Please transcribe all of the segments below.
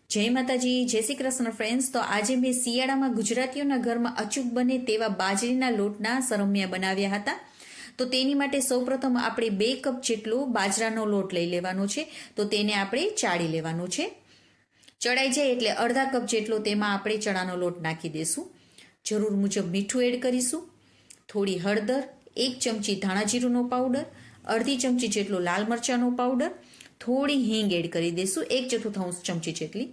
જય માતાજી, જય શ્રી કૃષ્ણ ફ્રેન્ડ્સ. તો આજે મેં શિયાળામાં ગુજરાતીઓના ઘરમાં અચૂક બને તેવા બાજરીના લોટના સરમિયા બનાવ્યા હતા. તો તેની માટે સૌપ્રથમ આપણે 2 કપ જેટલો બાજરાનો લોટ લઈ લેવાનો છે. તો તેને આપણે ચાળી લેવાનો છે. ચડાઈ જાય એટલે અડધા કપ જેટલો તેમાં આપણે ચણાનો લોટ નાખી દઈશું. જરૂર મુજબ મીઠું એડ કરીશું, થોડી હળદર, 1 ચમચી ધાણા જીરુંનો પાવડર, અડધી ચમચી જેટલો લાલ મરચાંનો પાવડર, થોડી હિંગ એડ કરી દઈશું, 1/4 ચમચી જેટલી,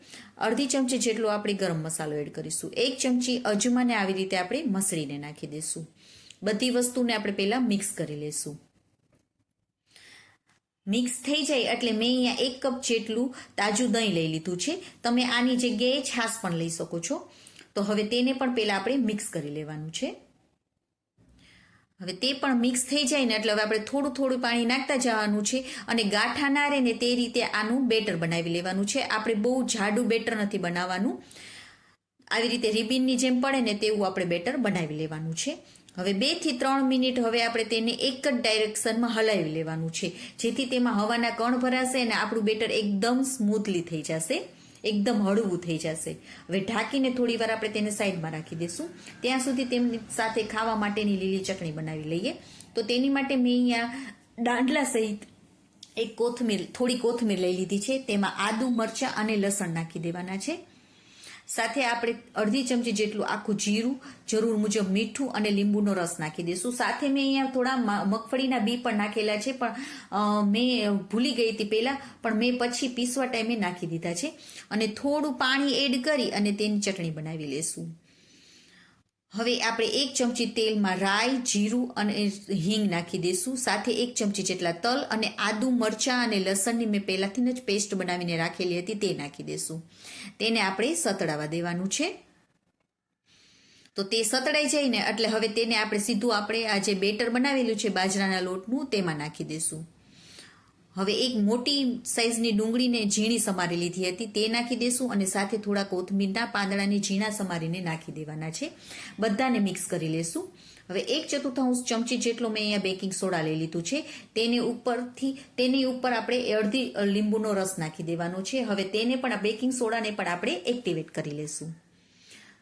અડધી ચમચી જેટલો આપણે ગરમ મસાલો એડ કરીશું, 1 ચમચી અજમાને આવી રીતે આપણે મસળીને નાખી દઈશું. બધી વસ્તુને આપણે પહેલા મિક્સ કરી લઈશું. મિક્સ થઈ જાય એટલે મેં અહીંયા 1 કપ જેટલું તાજું દહીં લઈ લીધું છે. તમે આની જગ્યાએ છાશ પણ લઈ શકો છો. તો હવે તેને પણ પહેલા આપણે મિક્સ કરી લેવાનું છે. હવે તે પણ મિક્સ થઈ જાય ને એટલે હવે આપણે થોડું થોડું પાણી નાખતા જવાનું છે અને ગાંઠા ના રહે ને તે રીતે આનું બેટર બનાવી લેવાનું છે. આપણે બહુ જાડું બેટર નથી બનાવવાનું, આવી રીતે રિબિનની જેમ પડે ને તેવું આપણે બેટર બનાવી લેવાનું છે. હવે 2 થી 3 મિનિટ હવે આપણે તેને એક જ ડાયરેક્શનમાં હલાવી લેવાનું છે, જેથી તેમાં હવાના કણ ભરાશે અને આપણું બેટર એકદમ સ્મૂથલી થઈ જશે, એકદમ હળવું થઈ જશે. હવે ઢાંકીને થોડી વાર આપણે તેને સાઈડમાં રાખી દઈશું. ત્યાં સુધી તેમની સાથે ખાવા માટેની લીલી ચટણી બનાવી લઈએ. તો તેની માટે મેં અહીંયા દાંડલા સહિત થોડી કોથમીર લઈ લીધી છે. તેમાં આદુ, મરચાં અને લસણ નાખી દેવાના છે. સાથે આપણે અડધી ચમચી જેટલું આખું જીરું, જરૂર મુજબ મીઠું અને લીંબુનો રસ નાખી દઈશું. સાથે મેં અહીંયા થોડા મગફળીના બી પણ નાખેલા છે, પણ મેં ભૂલી ગઈ હતી પહેલાં, પણ મેં પછી પીસવા ટાઈમે નાખી દીધા છે. અને થોડું પાણી એડ કરી અને તેની ચટણી બનાવી લેશું. હવે આપણે 1 ચમચી તેલમાં રાઈ, જીરું અને હિંગ નાખી દઈશું. સાથે 1 ચમચી જેટલા તલ અને આદુ, મરચાં અને લસણની મેં પહેલાંથી જ પેસ્ટ બનાવીને રાખેલી હતી તે નાખી દઈશું. તેને આપણે સતળાવા દેવાનું છે. તો તે સતળાઈ જાય ને એટલે હવે તેને આપણે આ જે બેટર બનાવેલું છે બાજરાના લોટનું તેમાં નાખી દઈશું. હવે એક મોટી સાઈઝની ડુંગળીને ઝીણી સમારી લીધી હતી તે નાખી દઈશું અને સાથે થોડા કોથમીરના પાંદડાને ઝીણા સમારીને નાખી દેવાના છે. બધાને મિક્સ કરી લેશું. હવે 1/4 ચમચી જેટલો મેં અહીંયા બેકિંગ સોડા લઈ લીધું છે. તેની ઉપર આપણે અડધી લીંબુનો રસ નાખી દેવાનો છે. હવે તેને પણ બેકિંગ સોડાને પણ આપણે એક્ટિવેટ કરી લેશું.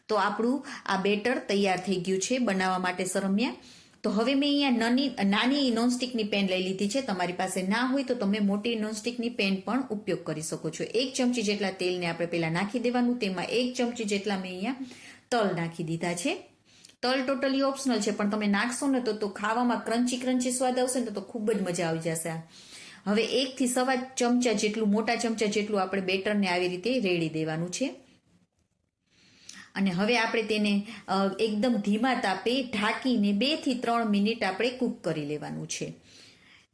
તો આપણું આ બેટર તૈયાર થઈ ગયું છે બનાવવા માટે સરમિયા. તો હવે મેં અહીંયા નાની નોનસ્ટિકની પેન લઈ લીધી છે. તમારી પાસે ના હોય તો તમે મોટી નોનસ્ટિકની પેન પણ ઉપયોગ કરી શકો છો. 1 ચમચી જેટલા તેલને આપણે પહેલા નાખી દેવાનું. તેમાં 1 ચમચી જેટલા મેં અહીંયા તલ નાખી દીધા છે. તલ ટોટલી ઓપ્શનલ છે, પણ તમે નાખશો ને તો ખાવામાં ક્રન્ચી સ્વાદ આવશે ને તો ખૂબ જ મજા આવી જશે. હવે 1 થી 1.25 ચમચા જેટલું, મોટા ચમચા જેટલું આપણે બેટરને આવી રીતે રેડી દેવાનું છે. અને હવે આપણે તેને એકદમ ધીમા તાપે ઢાંકીને 2 થી 3 મિનિટ આપણે કૂક કરી લેવાનું છે.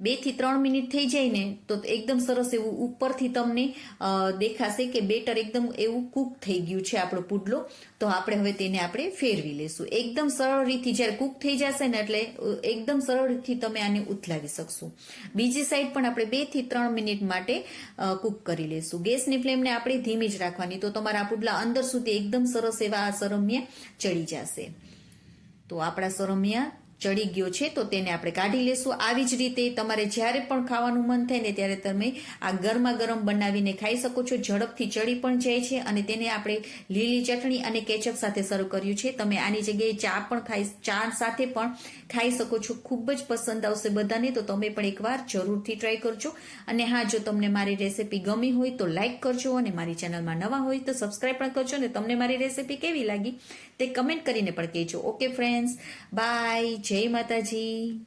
2 થી 3 મિનિટ થઈ જાય ને તો એકદમ સરસ એવું ઉપરથી તમને દેખાશે કે બેટર એકદમ એવું કૂક થઈ ગયું છે આપણો પુડલો. તો આપણે હવે તેને આપણે ફેરવી લેશું. એકદમ સરળ રીતથી જ્યારે કૂક થઈ જશે ને એટલે એકદમ સરળ રીતથી તમે આને ઉથલાવી શકશો. બીજી સાઈડ પણ આપણે 2 થી 3 મિનિટ માટે કૂક કરી લેશું. ગેસની ફ્લેમને આપણે ધીમી જ રાખવાની, તો તમારા પુડલા અંદર સુધી એકદમ સરસ એવા આ સરમિયા ચડી જશે. તો આપણા સરમિયા ચડી ગયો છે તો તેને આપણે કાઢી લેશું. આવી જ રીતે તમારે જ્યારે પણ ખાવાનું મન થાય ને ત્યારે તમે આ ગરમા ગરમ બનાવીને ખાઈ શકો છો. ઝડપથી ચડી પણ જાય છે અને તેને આપણે લીલી ચટણી અને કેચઅપ સાથે સર્વ કર્યું છે. તમે આની જગ્યાએ ચા સાથે પણ ખાઈ શકો છો. ખૂબ જ પસંદ આવશે બધાને. તો તમે પણ એકવાર જરૂરથી ટ્રાય કરજો. અને હા, જો તમને મારી રેસીપી ગમી હોય તો લાઈક કરજો અને મારી ચેનલમાં નવા હોય તો સબસ્ક્રાઈબ પણ કરજો. અને તમને મારી રેસીપી કેવી લાગી તે કમેન્ટ કરીને પણ કહેજો. Okay friends, bye. જય માતાજી.